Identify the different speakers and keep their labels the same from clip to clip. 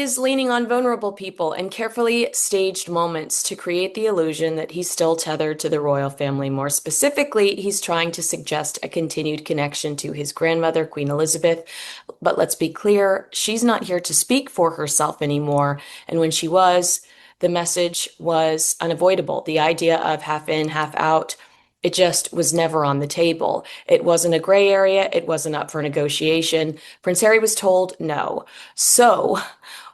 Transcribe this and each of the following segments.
Speaker 1: is leaning on vulnerable people and carefully staged moments to create the illusion that he's still tethered to the royal family. More specifically, he's trying to suggest a continued connection to his grandmother, Queen Elizabeth. But let's be clear, she's not here to speak for herself anymore. And when she was, the message was unavoidable. The idea of half in, half out, it just was never on the table. It wasn't a gray area. It wasn't up for negotiation. Prince Harry was told no. So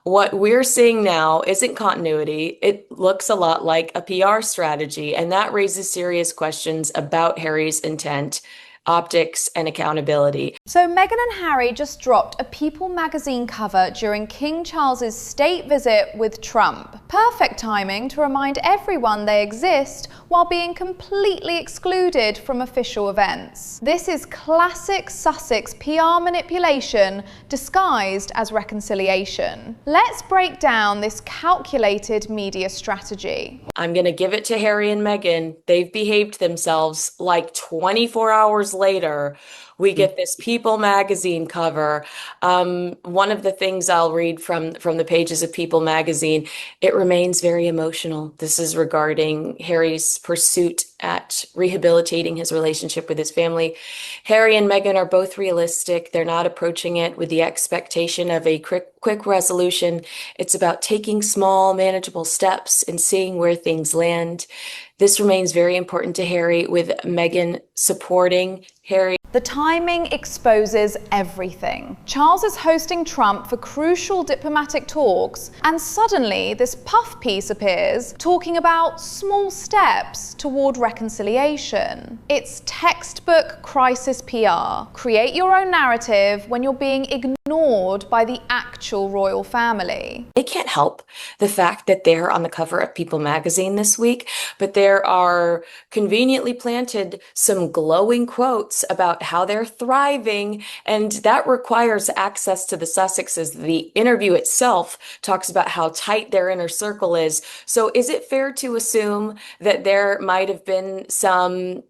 Speaker 1: what we're seeing now isn't continuity. It looks a lot like a PR strategy, and that raises serious questions about Harry's intent, optics, and accountability.
Speaker 2: So Meghan and Harry just dropped a People magazine cover during King Charles's state visit with Trump. Perfect timing to remind everyone they exist while being completely excluded from official events. This is classic Sussex PR manipulation disguised as reconciliation. Let's break down this calculated media strategy.
Speaker 1: I'm going to give it to Harry and Meghan. They've behaved themselves. Like 24 hours later, we get this People magazine cover. One of the things I'll read from the pages of People magazine, it remains very emotional. This is regarding Harry's pursuit at rehabilitating his relationship with his family. Harry and Meghan are both realistic. They're not approaching it with the expectation of a quick resolution. It's about taking small, manageable steps and seeing where things land. This remains very important to Harry, with Meghan supporting Harry.
Speaker 2: The timing exposes everything. Charles is hosting Trump for crucial diplomatic talks, and suddenly this puff piece appears talking about small steps toward reconciliation. It's textbook crisis PR. Create your own narrative when you're being ignored by the actual royal family.
Speaker 1: They can't help the fact that they're on the cover of People magazine this week, but there are conveniently planted some glowing quotes about how they're thriving, and that requires access to the Sussexes. The interview itself talks about how tight their inner circle is. So is it fair to assume that there might have been some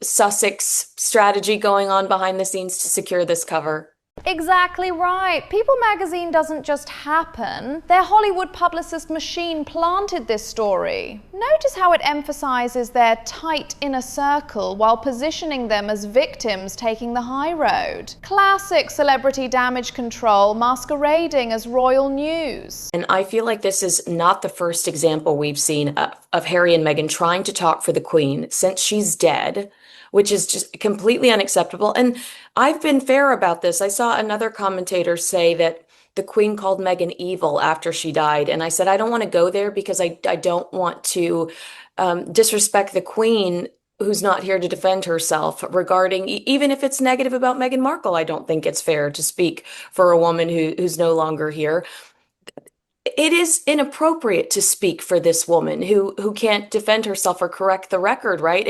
Speaker 1: Sussex strategy going on behind the scenes to secure this cover?
Speaker 2: Exactly right. People magazine doesn't just happen. Their Hollywood publicist machine planted this story. Notice how it emphasizes their tight inner circle while positioning them as victims taking the high road. Classic celebrity damage control masquerading as royal news.
Speaker 1: And I feel like this is not the first example we've seen of Harry and Meghan trying to talk for the Queen since she's dead, which is just completely unacceptable. And I've been fair about this. I saw another commentator say that the Queen called Meghan evil after she died. And I said, I don't want to go there because I don't want to disrespect the Queen, who's not here to defend herself regarding, even if it's negative about Meghan Markle. I don't think it's fair to speak for a woman who's no longer here. It is inappropriate to speak for this woman who can't defend herself or correct the record, right?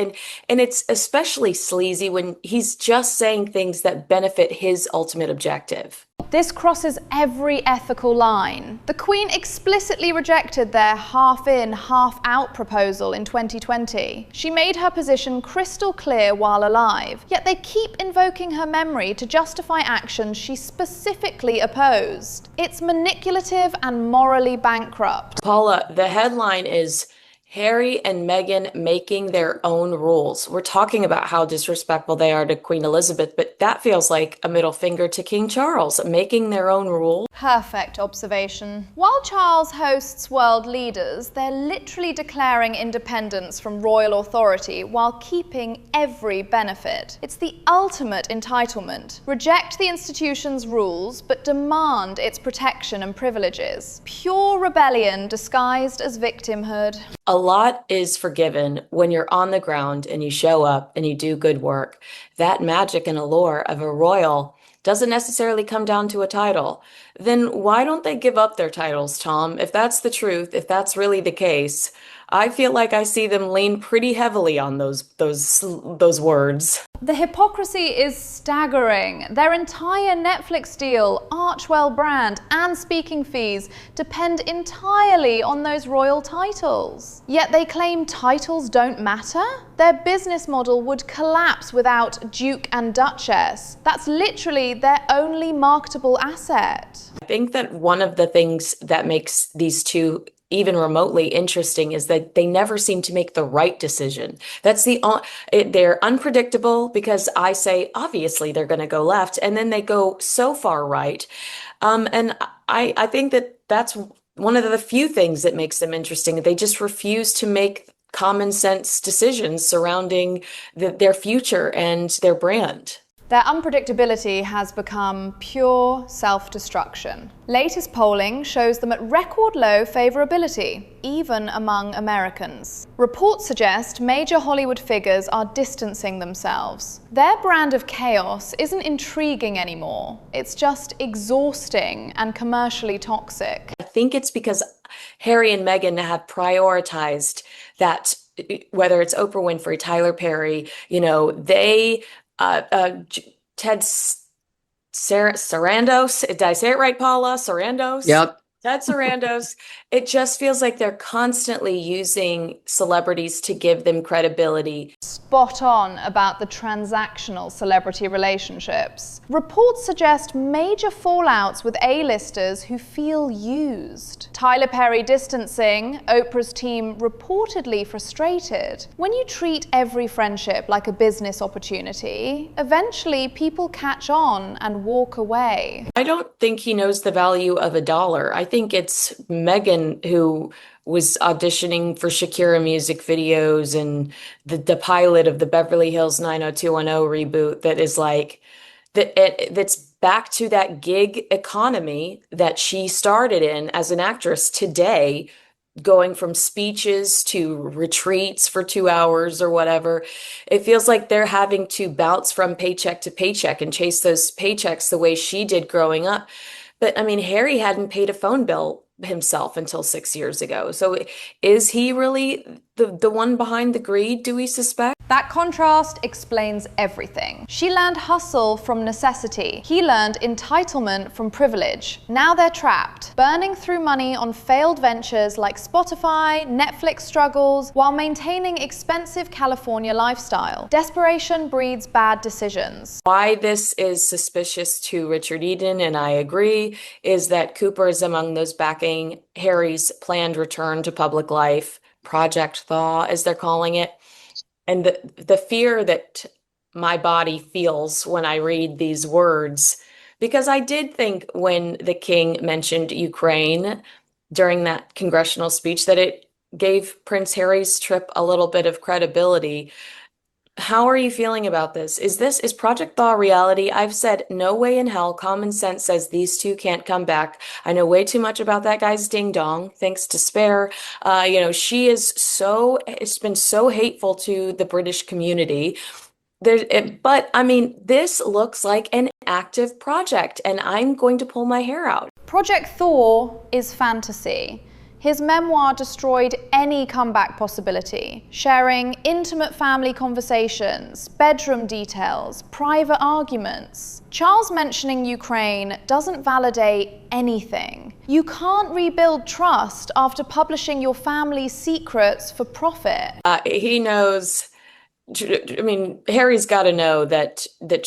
Speaker 1: And it's especially sleazy when he's just saying things that benefit his ultimate objective.
Speaker 2: This crosses every ethical line. The Queen explicitly rejected their half-in, half-out proposal in 2020. She made her position crystal clear while alive, yet they keep invoking her memory to justify actions she specifically opposed. It's manipulative and morally bankrupt.
Speaker 1: Paula, the headline is Harry and Meghan making their own rules. We're talking about how disrespectful they are to Queen Elizabeth, but that feels like a middle finger to King Charles, making their own rules.
Speaker 2: Perfect observation. While Charles hosts world leaders, they're literally declaring independence from royal authority while keeping every benefit. It's the ultimate entitlement. Reject the institution's rules, but demand its protection and privileges. Pure rebellion disguised as victimhood.
Speaker 1: A lot is forgiven when you're on the ground and you show up and you do good work. That magic and allure of a royal doesn't necessarily come down to a title. Then why don't they give up their titles, Tom? If that's the truth, if that's really the case, I feel like I see them lean pretty heavily on those words.
Speaker 2: The hypocrisy is staggering. Their entire Netflix deal, Archwell brand, and speaking fees depend entirely on those royal titles. Yet they claim titles don't matter? Their business model would collapse without Duke and Duchess. That's literally their only marketable asset.
Speaker 1: I think that one of the things that makes these two even remotely interesting is that they never seem to make the right decision. They're unpredictable because I say obviously they're going to go left, and then they go so far right. And I think that that's one of the few things that makes them interesting. They just refuse to make common sense decisions surrounding their future and their brand.
Speaker 2: Their unpredictability has become pure self-destruction. Latest polling shows them at record low favorability, even among Americans. Reports suggest major Hollywood figures are distancing themselves. Their brand of chaos isn't intriguing anymore. It's just exhausting and commercially toxic.
Speaker 1: I think it's because Harry and Meghan have prioritized that, whether it's Oprah Winfrey, Tyler Perry, they Ted Sarandos. Did I say it right, Paula? Sarandos?
Speaker 3: Yep.
Speaker 1: Ted Sarandos. It just feels like they're constantly using celebrities to give them credibility.
Speaker 2: Spot on about the transactional celebrity relationships. Reports suggest major fallouts with A-listers who feel used. Tyler Perry distancing, Oprah's team reportedly frustrated. When you treat every friendship like a business opportunity, eventually people catch on and walk away.
Speaker 1: I don't think he knows the value of a dollar. I think it's Meghan who was auditioning for Shakira music videos and the pilot of the Beverly Hills 90210 reboot that is like that's back to that gig economy that she started in as an actress today, going from speeches to retreats for 2 hours or whatever. It feels like they're having to bounce from paycheck to paycheck and chase those paychecks the way she did growing up. But I mean, Harry hadn't paid a phone bill himself until 6 years ago. So is he really the one behind the greed, do we suspect?
Speaker 2: That contrast explains everything. She learned hustle from necessity. He learned entitlement from privilege. Now they're trapped, burning through money on failed ventures like Spotify, Netflix struggles, while maintaining expensive California lifestyle. Desperation breeds bad decisions.
Speaker 1: Why this is suspicious to Richard Eden, and I agree, is that Cooper is among those backing Harry's planned return to public life, Project Thaw, as they're calling it. And the fear that my body feels when I read these words, because I did think when the king mentioned Ukraine during that congressional speech that it gave Prince Harry's trip a little bit of credibility. How are you feeling about this? Is Project Thaw reality? I've said no way in hell. Common sense says these two can't come back. I know way too much about that guy's ding dong, thanks to Spare. It's been so hateful to the British community. But I mean, this looks like an active project, and I'm going to pull my hair out.
Speaker 2: Project Thaw is fantasy. His memoir destroyed any comeback possibility, sharing intimate family conversations, bedroom details, private arguments. Charles mentioning Ukraine doesn't validate anything. You can't rebuild trust after publishing your family's secrets for profit.
Speaker 1: He knows. I mean, Harry's got to know that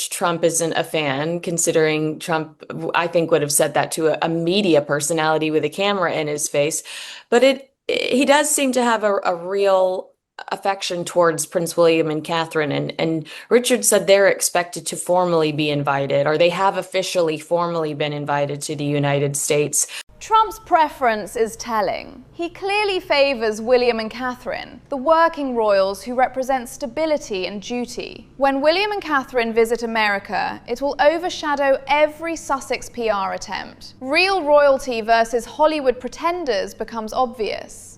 Speaker 1: Trump isn't a fan, considering Trump, I think, would have said that to a media personality with a camera in his face. But he does seem to have a real affection towards Prince William and Catherine. And Richard said they're expected to formally be invited, or they have officially formally been invited to the United States.
Speaker 2: Trump's preference is telling. He clearly favors William and Catherine, the working royals who represent stability and duty. When William and Catherine visit America, it will overshadow every Sussex PR attempt. Real royalty versus Hollywood pretenders becomes obvious.